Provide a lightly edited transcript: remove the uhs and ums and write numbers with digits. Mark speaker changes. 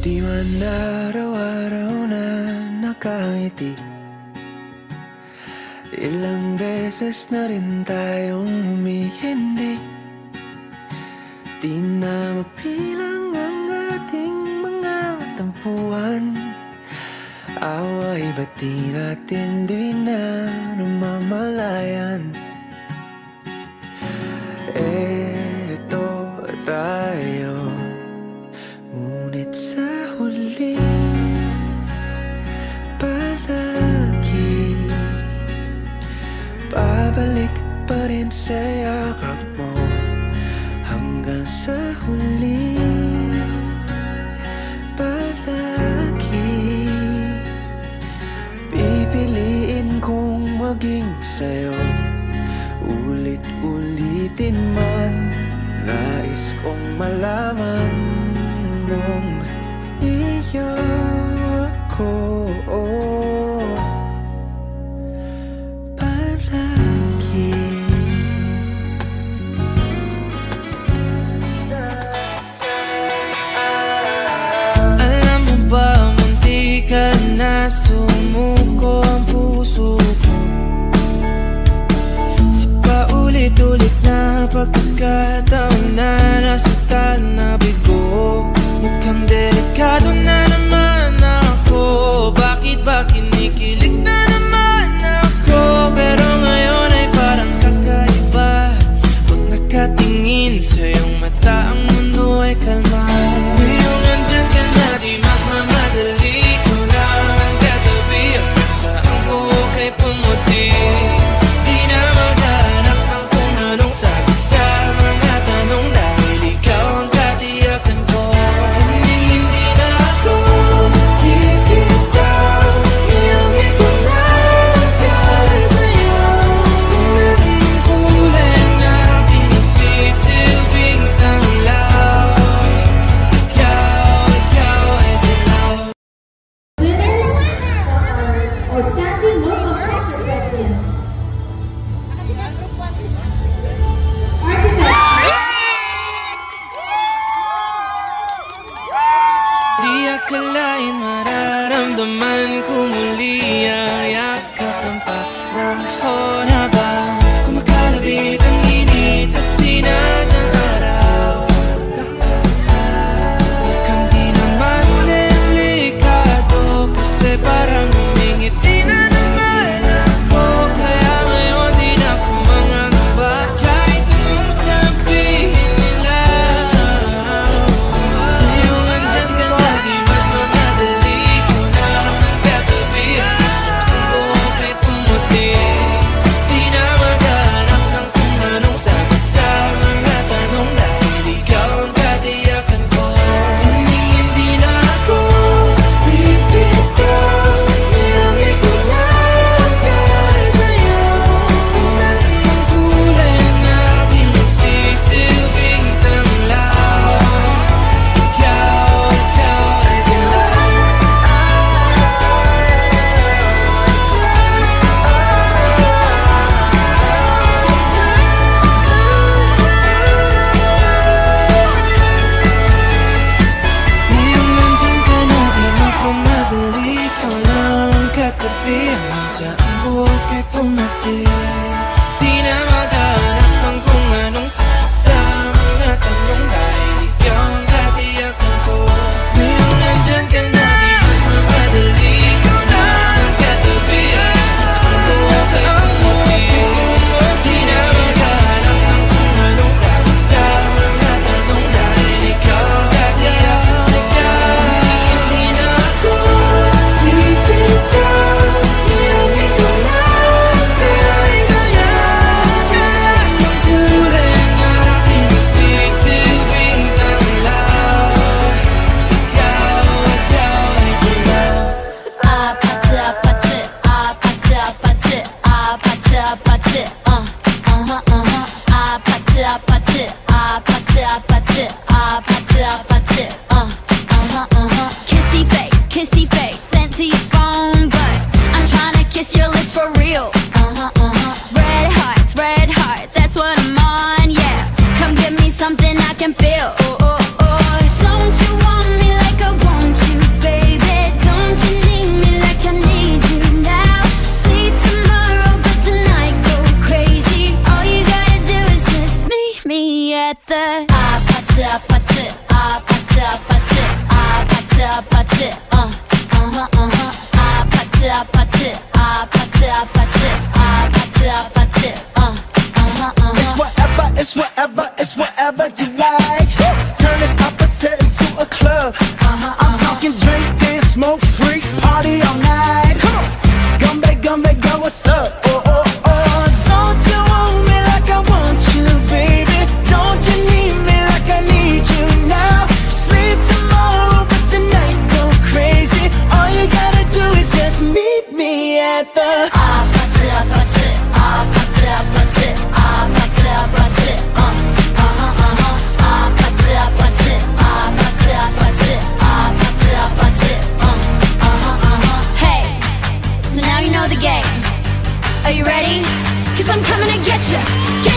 Speaker 1: Di man araw-araw na nakangiti, ilang beses na rin tayong humihindi. Di na mapilang ang ating mga tampuhan. Away ba't di natin di na namamalayan? Eto tayo, ngunit sa huli palagi babalik pa rin sa yakap mo. Hanggang sa huli palagi pipiliin kong maging sa'yo. Ulit-ulitin man, nais kong malaman nung iyo ako palagi. Alam mo ba, munti ka na sumuko ang puso ko. Sa paulit-ulit na pagkakataon na nasaktan na bigo. Mukhang delikado na naman ako. Bakit ba kinikilig na naman ako? Pero ngayon ay parang kakaiba. Pag nakatingin sa iyong mata, ang mundo ay kalma. Ngayong nandyan ka na, di magmamadali ko na ang katabi. Hanggang saan ko kay pumuti. Di na maghanap ng kung anong sagot sa mga tanong, dahil ikaw ang katiyakan ko. Hindi na ako bibitaw, iyong ikunagay sa'yo. Kung anong kulay ang aking nagsisilbing tanglaw, ikaw ay dilaw.
Speaker 2: Winners or Outstanding Local Chapter President. Architect.
Speaker 1: Di akalain mararamdaman ko muli ang yakap ng panahon habang kumakalabit ang init at sinag ng araw. Mukhang di naman delikado kasi parang humingiti na naman ako. Kaya ngayon di na ako mangangamba kahit anong sabihin nila. Ngayong andyan ka na, di magmamadali ko na ang katabi. what's up? Oh, oh, oh. Don't you want me like I want you, baby? Don't you need me like I need you now? Sleep tomorrow, but tonight go crazy. All you gotta do is just meet me at the 아파트, 아파트, 아파트, 아파트, 아파트, 아파트, 아파트, 아파트, 아파트, 아파트, 아파트, 아파트,
Speaker 3: Hey, so now you know the game. Are you ready? 'Cause I'm coming to get you.